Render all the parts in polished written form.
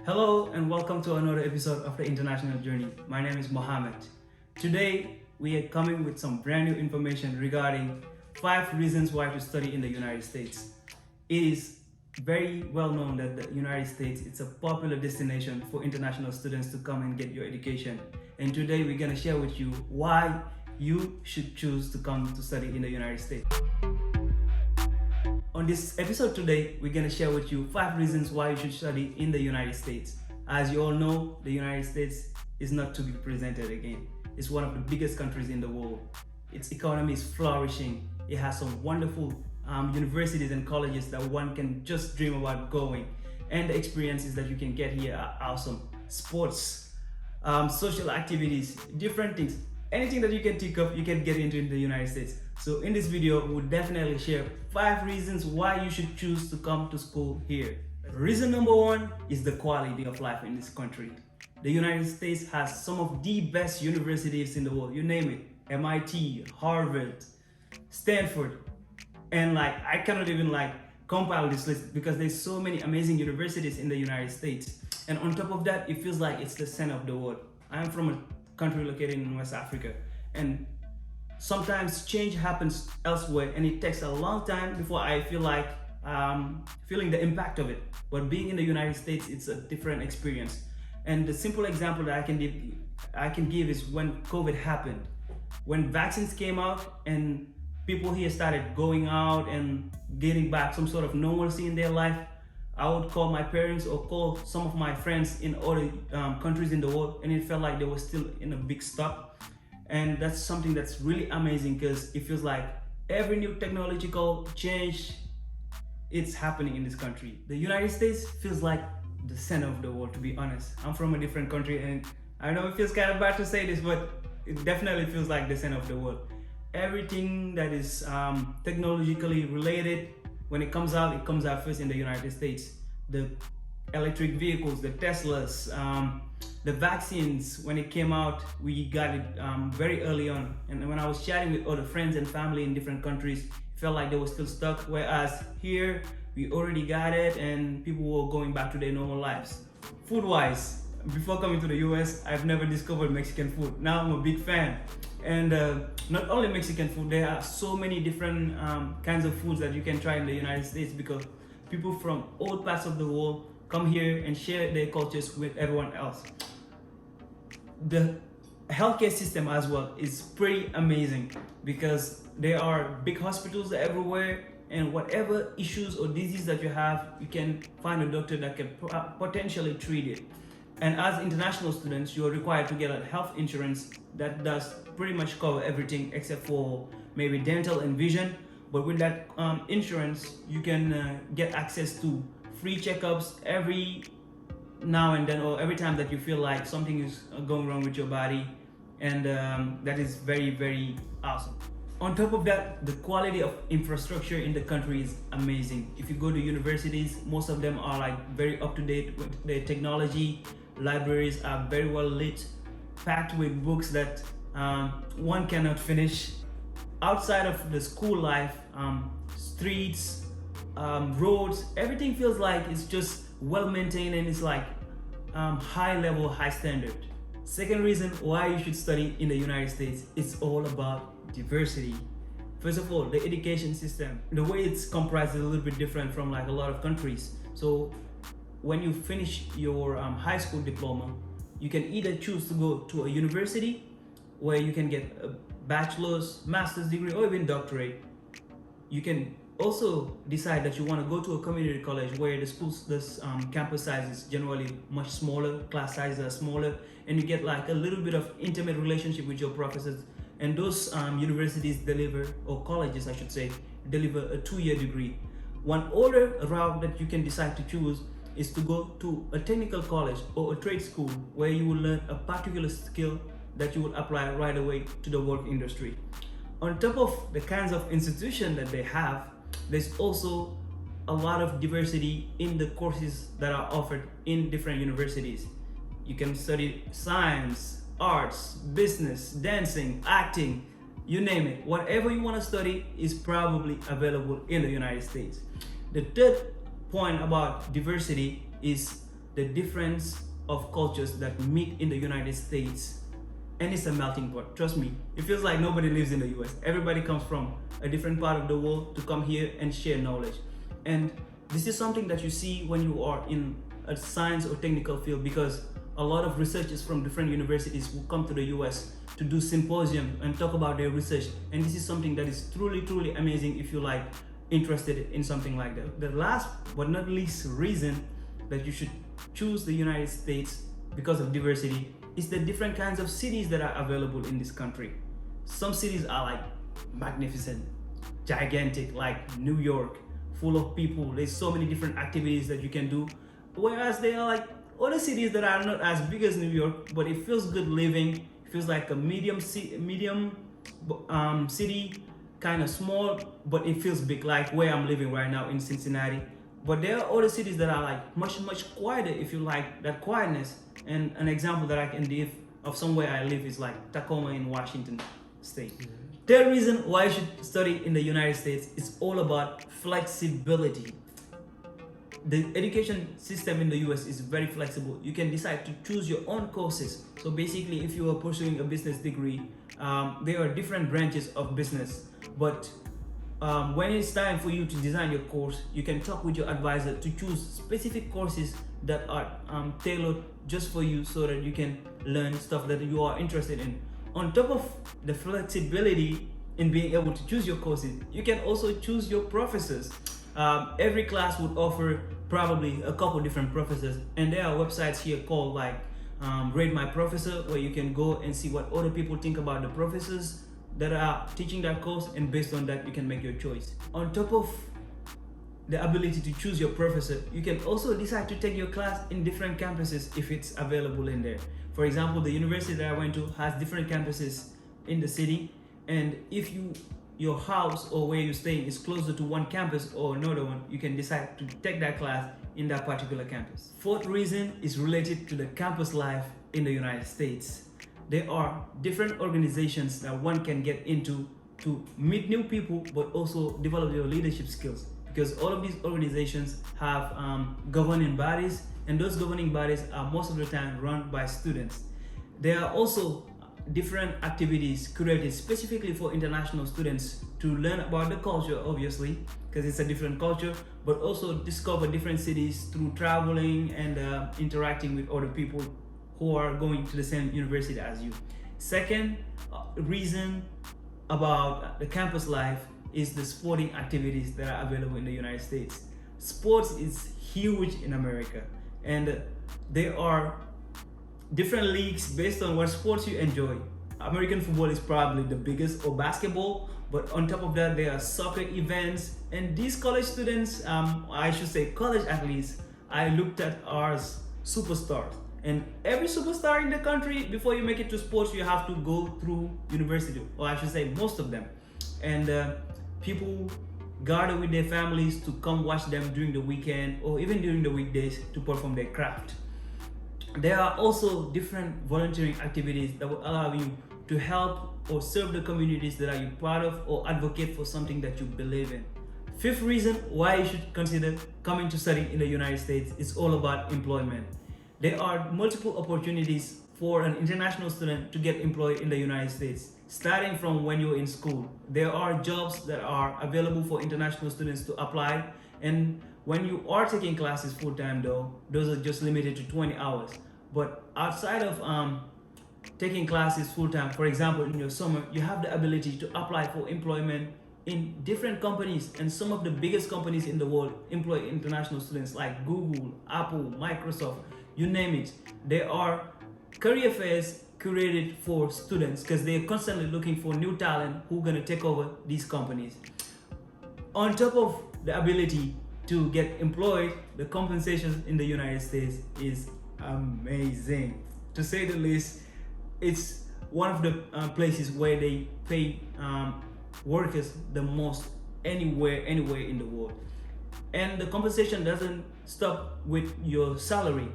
Hello and welcome to another episode of the International Journey. My name is Mohammed. Today we are coming with some brand new information regarding 5 reasons why to study in the United States. It is very well known that the United States is a popular destination for international students to come and get your education. And today we're going to share with you why you should choose to come to study in the United States. On this episode today, we're going to share with you 5 reasons why you should study in the United States. As you all know, the United States is not to be presented again. It's one of the biggest countries in the world. Its economy is flourishing. It has some wonderful universities and colleges that one can just dream about going. And the experiences that you can get here are awesome. Sports, social activities, different things. Anything that you can think of, you can get into in the United States. So in this video, we'll definitely share 5 reasons why you should choose to come to school here. Reason number 1 is the quality of life in this country. The United States has some of the best universities in the world. You name it, MIT, Harvard, Stanford. And I cannot even compile this list because there's so many amazing universities in the United States. And on top of that, it feels like it's the center of the world. I am from a country located in West Africa, and sometimes change happens elsewhere and it takes a long time before I feel like feeling the impact of it. But being in the United States, it's a different experience. And the simple example that I can give is when COVID happened. When vaccines came out and people here started going out and getting back some sort of normalcy in their life, I would call my parents or call some of my friends in other countries in the world, and it felt like they were still in a big stop. And that's something that's really amazing because it feels like every new technological change, it's happening in this country. The United States feels like the center of the world, to be honest. I'm from a different country and I know it feels kind of bad to say this, but it definitely feels like the center of the world. Everything that is technologically related, when it comes out first in the United States. The electric vehicles, the Teslas, the vaccines, when it came out, we got it very early on. And when I was chatting with other friends and family in different countries, it felt like they were still stuck. Whereas here, we already got it and people were going back to their normal lives. Food-wise, before coming to the US, I've never discovered Mexican food. Now I'm a big fan. And not only Mexican food, there are so many different kinds of foods that you can try in the United States because people from all parts of the world come here and share their cultures with everyone else. The healthcare system as well is pretty amazing because there are big hospitals everywhere, and whatever issues or disease that you have, you can find a doctor that can potentially treat it. And as international students, you are required to get a health insurance that does pretty much cover everything except for maybe dental and vision. But with that insurance, you can get access to free checkups every now and then, or every time that you feel like something is going wrong with your body. And that is very, very awesome. On top of that, the quality of infrastructure in the country is amazing. If you go to universities, most of them are very up to date with their technology. Libraries are very well lit, packed with books that one cannot finish. Outside of the school life, streets, roads, everything feels like it's just well maintained and it's high level, high standard. Second reason why you should study in the United States, it's all about diversity. First of all, the education system, the way it's comprised is a little bit different from a lot of countries. So when you finish your high school diploma, you can either choose to go to a university where you can get a bachelor's, master's degree, or even doctorate. You can also decide that you want to go to a community college where the campus size is generally much smaller, class sizes are smaller, and you get a little bit of intimate relationship with your professors. And those universities deliver, or colleges I should say, deliver a 2-year degree. One other route that you can decide to choose is to go to a technical college or a trade school where you will learn a particular skill that you will apply right away to the work industry. On top of the kinds of institutions that they have, there's also a lot of diversity in the courses that are offered in different universities. You can study science, arts, business, dancing, acting, you name it. Whatever you want to study is probably available in the United States. The third point about diversity is the difference of cultures that meet in the United States, and it's a melting pot. Trust me, it feels like nobody lives in the US. Everybody comes from a different part of the world to come here and share knowledge. And this is something that you see when you are in a science or technical field, because a lot of researchers from different universities will come to the US to do symposium and talk about their research. And this is something that is truly amazing if you like interested in something like that. The last but not least reason that you should choose the United States because of diversity is the different kinds of cities that are available in this country. Some cities are like magnificent, gigantic, like New York, full of people. There's so many different activities that you can do. Whereas there are like other cities that are not as big as New York, but it feels good living. It feels like a medium city, kind of small, but it feels big, like where I'm living right now in Cincinnati. But there are other cities that are like much quieter if you like that quietness. And an example that I can give of somewhere I live is like Tacoma in Washington State. Third reason why you should study in the United States is all about flexibility. The education system in the US is very flexible. You can decide to choose your own courses. So basically, if you are pursuing a business degree, there are different branches of business. But when it's time for you to design your course, you can talk with your advisor to choose specific courses that are tailored just for you, so that you can learn stuff that you are interested in. On top of the flexibility in being able to choose your courses, you can also choose your professors. Every class would offer probably a couple different professors, and there are websites here called like Rate My Professor, where you can go and see what other people think about the professors that are teaching that course, and based on that you can make your choice. On top of the ability to choose your professor, you can also decide to take your class in different campuses if it's available in there. For example, the university that I went to has different campuses in the city, and if your house or where you stay is closer to one campus or another one, you can decide to take that class in that particular campus. Fourth reason is related to the campus life in the United States. There are different organizations that one can get into to meet new people, but also develop your leadership skills, because all of these organizations have governing bodies, and those governing bodies are most of the time run by students. There are also different activities created specifically for international students to learn about the culture, obviously, because it's a different culture, but also discover different cities through traveling and interacting with other people who are going to the same university as you. Second reason about the campus life is the sporting activities that are available in the United States. Sports is huge in America, and there are different leagues based on what sports you enjoy. American football is probably the biggest, or basketball, but on top of that there are soccer events, and these college students, I should say college athletes, I looked at as superstars. And every superstar in the country, before you make it to sports, you have to go through university, or I should say most of them. And people gather with their families to come watch them during the weekend or even during the weekdays to perform their craft. There are also different volunteering activities that will allow you to help or serve the communities that are you part of, or advocate for something that you believe in. Fifth reason why you should consider coming to study in the United States is all about employment. There are multiple opportunities for an international student to get employed in the United States, starting from when you're in school. There are jobs that are available for international students to apply, and when you are taking classes full-time though, those are just limited to 20 hours. But outside of taking classes full-time, for example, in your summer, you have the ability to apply for employment in different companies, and some of the biggest companies in the world employ international students, like Google, Apple, Microsoft, you name it. There are career fairs created for students because they're constantly looking for new talent who are going to take over these companies. On top of the ability to get employed, the compensation in the United States is amazing. To say the least, it's one of the places where they pay workers the most anywhere in the world. And the compensation doesn't stop with your salary.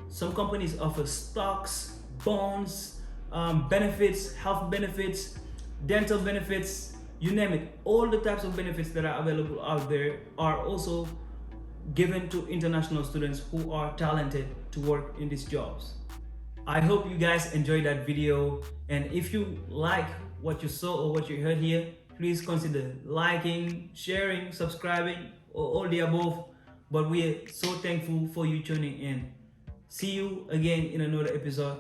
Some companies offer stocks, bonds, benefits, health benefits, dental benefits, you name it. All the types of benefits that are available out there are also given to international students who are talented to work in these jobs. I hope you guys enjoyed that video, and if you like what you saw or what you heard here, please consider liking, sharing, subscribing, or all the above. But we're so thankful for you tuning in. See you again in another episode.